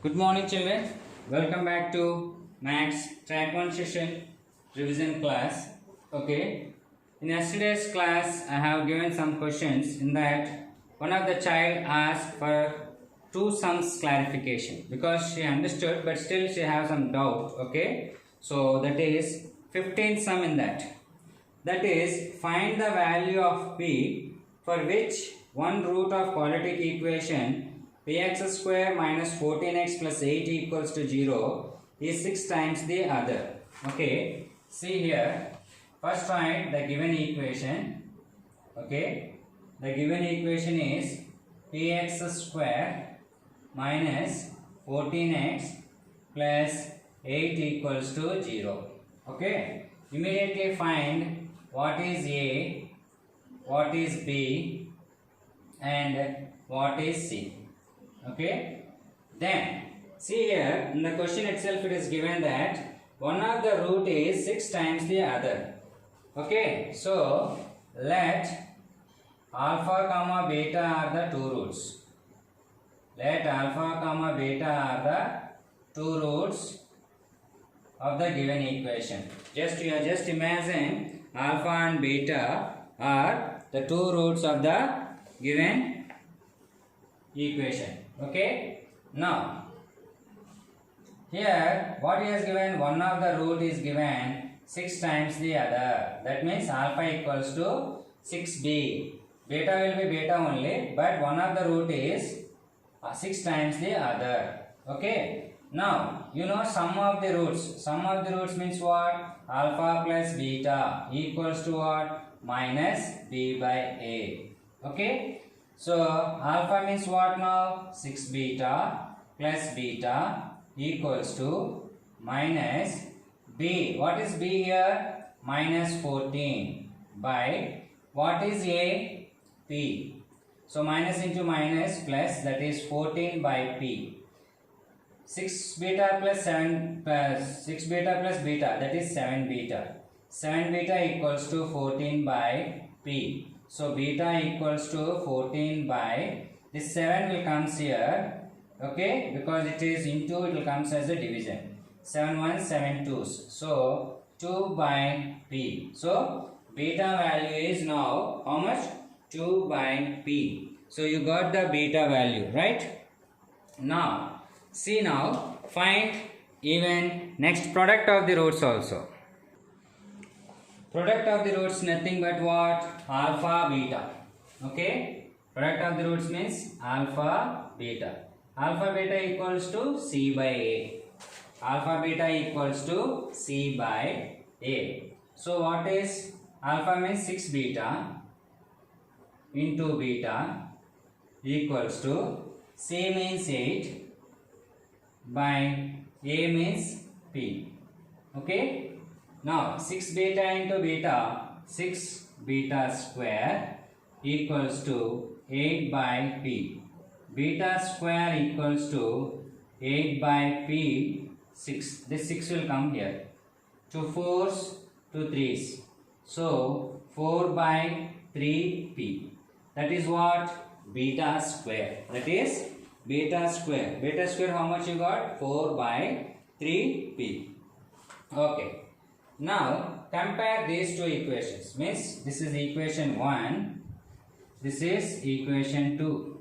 Good morning, children. Welcome back to Maths Track 1 session revision class. Okay. In yesterday's class, I have given some questions. In that, one of the child asked for two sums clarification because she understood, but still she has some doubt. Okay. So that is 15th sum in that. That is, find the value of p for which one root of quadratic equation px square minus 14x plus 8 equals to 0 is 6 times the other. Okay, see here, first write the given equation. Okay, the given equation is px square minus 14x plus 8 equals to 0. Okay, immediately find what is a, what is b, and what is c. Okay, then see here in the question itself it is given that one of the root is 6 times the other. Okay, so let alpha comma beta are the two roots. Let alpha comma beta are the two roots of the given equation. Just imagine alpha and beta are the two roots of the given equation. Okay, now here what he has given, one of the root is given 6 times the other. That means alpha equals to 6b. Beta will be beta only, but one of the root is 6 times the other. Okay, now you know sum of the roots. Sum of the roots means what? Alpha plus beta equals to what? Minus b by a. Okay, so alpha means what now? 6 beta plus beta equals to minus b. What is b here? Minus 14 by what is a? P. So minus into minus plus, that is 14 by p. 6 beta plus 7 plus 6 beta plus beta, that is 7 beta. 7 beta equals to 14 by p. So beta equals to 14 by, this 7 will comes here. Okay, because it is into, it will comes as a division. 7 1 7 2s. So 2 by p. So beta value is now how much? 2 by p. So you got the beta value, right? Now see, now find even next product of the roots also. Product of the roots nothing but what? Alpha beta. Okay, product of the roots means alpha beta. Alpha beta equals to c by a. Alpha beta equals to c by a. So what is alpha means 6 beta into beta equals to c means 8 by a means p. Okay, now 6 beta into beta, 6 beta square equals to 8 by p. Beta square equals to 8 by p, 6. This 6 will come here. 2 4s, 2 3s. So 4 by 3p. That is what? Beta square. That is beta square. Beta square how much you got? 4 by 3p. Okay. Now compare these two equations. Means this is equation 1. This is equation 2.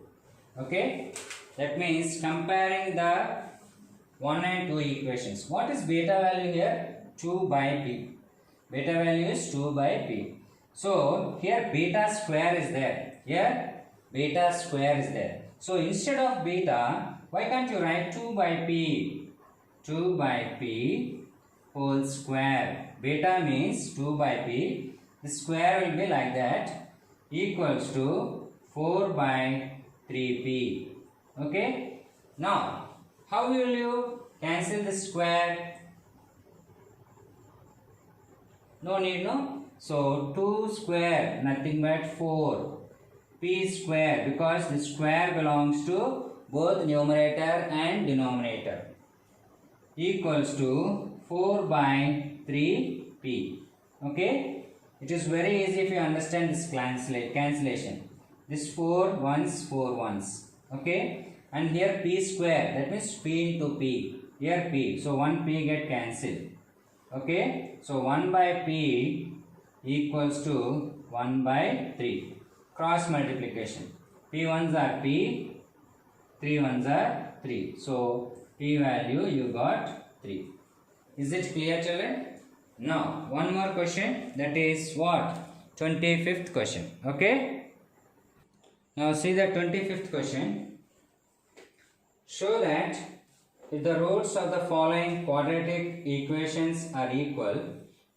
Okay. That means comparing the 1 and 2 equations. What is beta value here? 2 by p. Beta value is 2 by p. So here beta square is there. Here beta square is there. So instead of beta, why can't you write 2 by p? 2 by p whole square. Beta means 2 by p. The square will be like that, equals to 4 by 3p. Okay. Now how will you cancel the square? No need, no? So 2 square nothing but 4. P square, because the square belongs to both numerator and denominator, equals to 4 by 3p. Okay, it is very easy if you understand this cancellation. This 4 ones, 4 ones. Okay, and here p square, that means p into p, here p, so 1 p get cancelled. Okay, so 1 by p equals to 1 by 3, cross multiplication, p ones are p, 3 ones are 3, so p value you got 3. Is it clear, children? Now one more question, that is what, 25th question. Okay, now see the 25th question. Show that if the roots of the following quadratic equations are equal,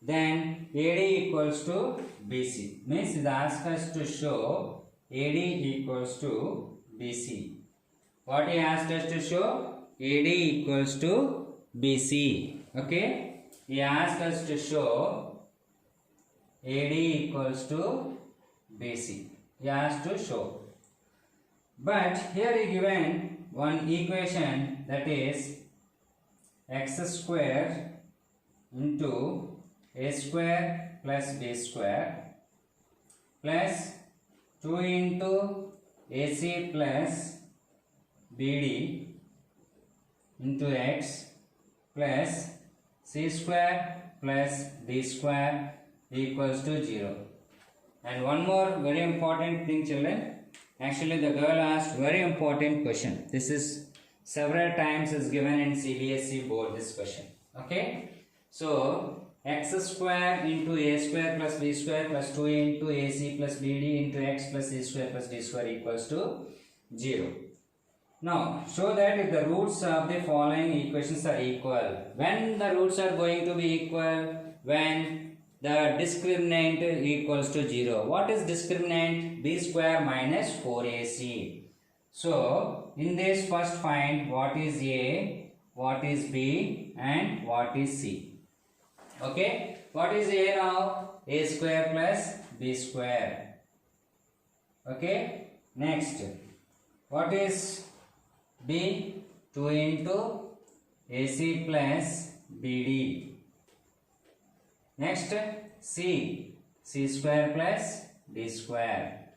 then AD equals to BC. Means it asks us to show AD equals to BC. What he asked us to show? AD equals to BC. Okay, he asked us to show AD equals to BC. He asked to show. But here he given one equation, that is x square into a square plus b square plus 2 into ac plus bd into x plus c square plus d square equals to 0. And one more very important thing, children. Actually, the girl asked very important question. This is several times is given in CBSE board, this question. Okay, so x square into a square plus b square plus 2 into ac plus bd into x plus c square plus d square equals to 0. Now show that if the roots of the following equations are equal. When the roots are going to be equal? When the discriminant equals to 0. What is discriminant? B square minus 4ac. So in this, first find what is A, what is B and what is C. Okay, what is A now? A square plus B square. Okay, next what is B? 2 into AC plus BD. Next C, C square plus D square.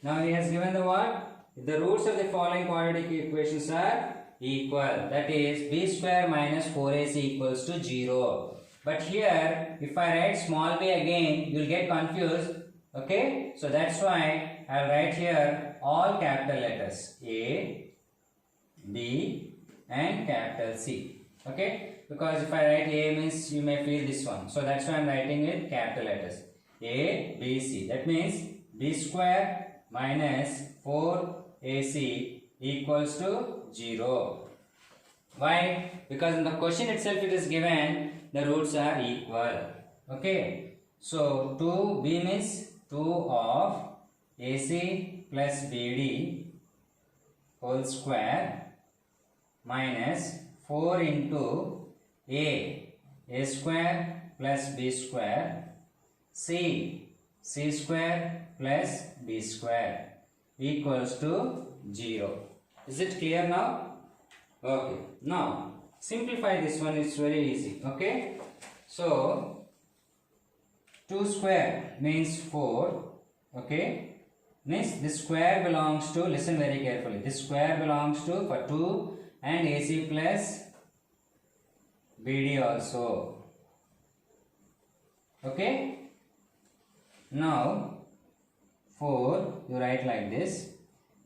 Now he has given the what? If the roots of the following quadratic equations are equal, that is b square minus 4ac equals to 0. But here if I write small b again, you will get confused. Okay, so that's why I will write here all capital letters A, B and capital C. Okay, because if I write A means you may feel this one, so that's why I am writing with capital letters A, B, C. That means b square minus 4ac equals to 0. Why? Because in the question itself it is given the roots are equal. Okay, so 2b means 2 of ac plus bd whole square minus 4 into a square plus b square, c square plus b square equals to 0. Is it clear now? Okay, now simplify this one, it's very easy. Okay, so 2 square means 4. Okay, means this square belongs to, listen very carefully, this square belongs to for 2 and AC plus BD also. Okay, now 4 you write like this,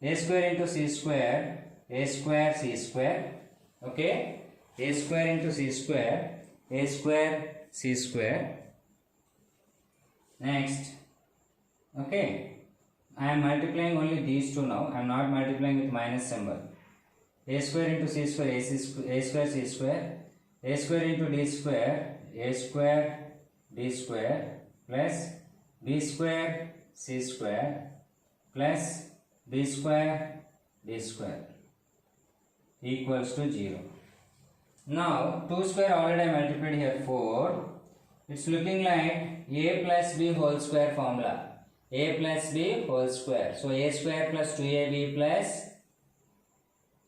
a square into c square, a square c square. Okay, a square into c square, a square c square. Next, okay, I am multiplying only these two now, I am not multiplying with minus symbol. A square into c square, a square c square, a square into d square, a square d square plus b square c square plus b square d square equals to 0. Now 2 square already I multiplied here 4. It's looking like a plus b whole square formula. A plus b whole square. So a square plus 2ab plus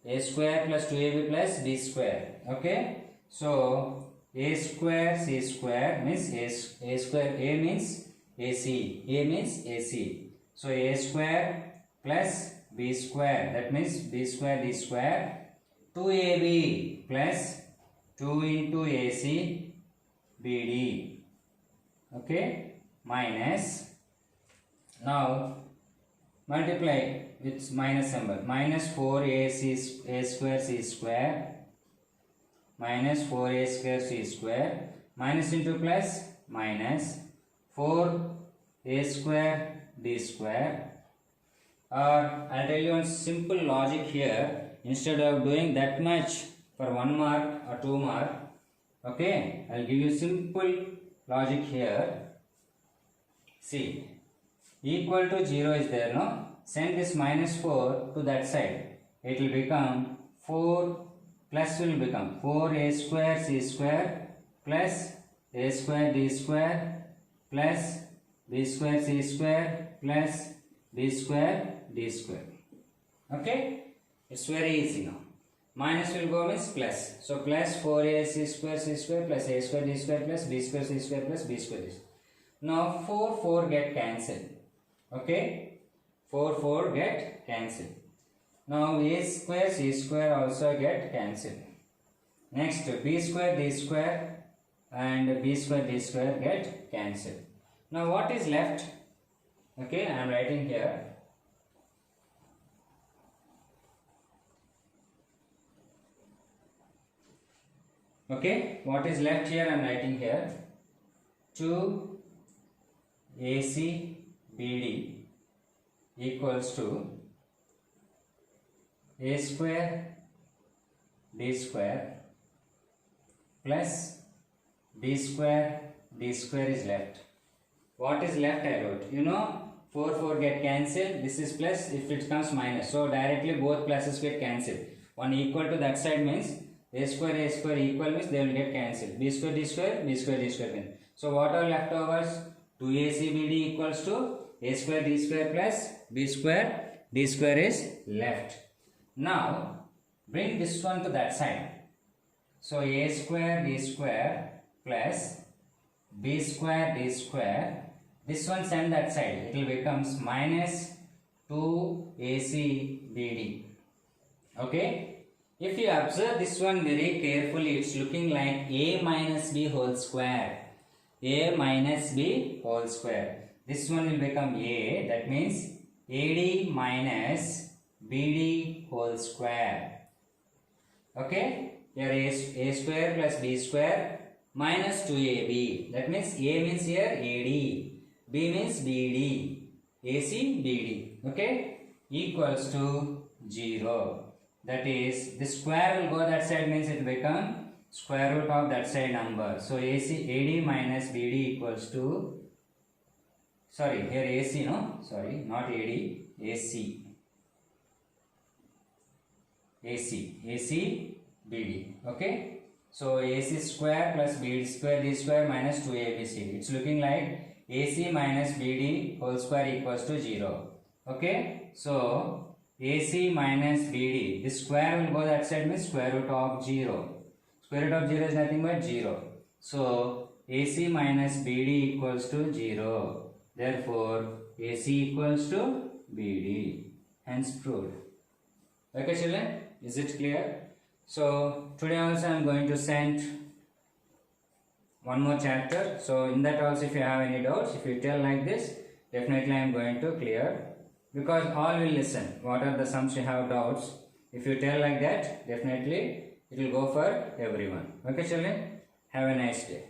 a square plus 2ab plus b square. Okay. So a square c square means a square, a means ac, a means ac. So a square plus b b square, that means b square d square, 2ab plus 2 into ac bd, okay, minus, now multiply with minus symbol, minus 4ac a square c square minus 4a square c square, minus into plus minus 4a square d square, or I'll tell you one simple logic here, instead of doing that much for 1 mark or 2 mark, okay, I'll give you simple logic here. See, equal to 0 is there, no? Send this minus 4 to that side, it will become 4 plus will become 4a square c square plus a square d square plus b square c square plus b square d square. Okay, it's very easy now. Minus will go means plus, so plus 4a c square plus a square d square plus b square c square plus b square d square. Now 4 get cancelled. Okay, 4 get cancelled. Now a square c square also get cancelled. Next b square d square and b square d square get cancelled. Now what is left? Okay, I am writing here. Okay, what is left here? I am writing here 2 ac bd equals to a square d square plus b square d square is left. What is left I wrote, you know, 4 get cancelled, this is plus, if it comes minus, so directly both pluses get cancelled. One equal to that side means a square equal means they will get cancelled. B square d square. So what are leftovers? 2ac bd equals to a square d square plus b square d square is left. Now bring this one to that side. So a square d square plus b square d square, this one send that side, it will becomes minus 2ac bd. Okay, if you observe this one very carefully, it's looking like a minus b whole square, a minus b whole square. This one will become a, that means ad minus bd whole square. Okay, here a square plus b square minus 2ab, that means a means here ad, b means bd, ac bd, okay, equals to 0. That is, the square will go that side means it will become square root of that side number. So ad minus bd equals to, sorry, here ac, no, sorry, not ad, ac bd. Okay, so ac square plus bd square d square minus 2abcd, it's looking like ac minus bd whole square equals to 0. Okay, so ac minus bd, this square will go that side means square root of 0. Square root of 0 is nothing but 0. So ac minus bd equals to 0. Therefore ac equals to bd. Hence proved. Okay children, is it clear? So today also I am going to send one more chapter. So in that also, if you have any doubts, if you tell like this, definitely I am going to clear, because all will listen. What are the sums you have doubts? If you tell like that, definitely it will go for everyone. Okay children, have a nice day.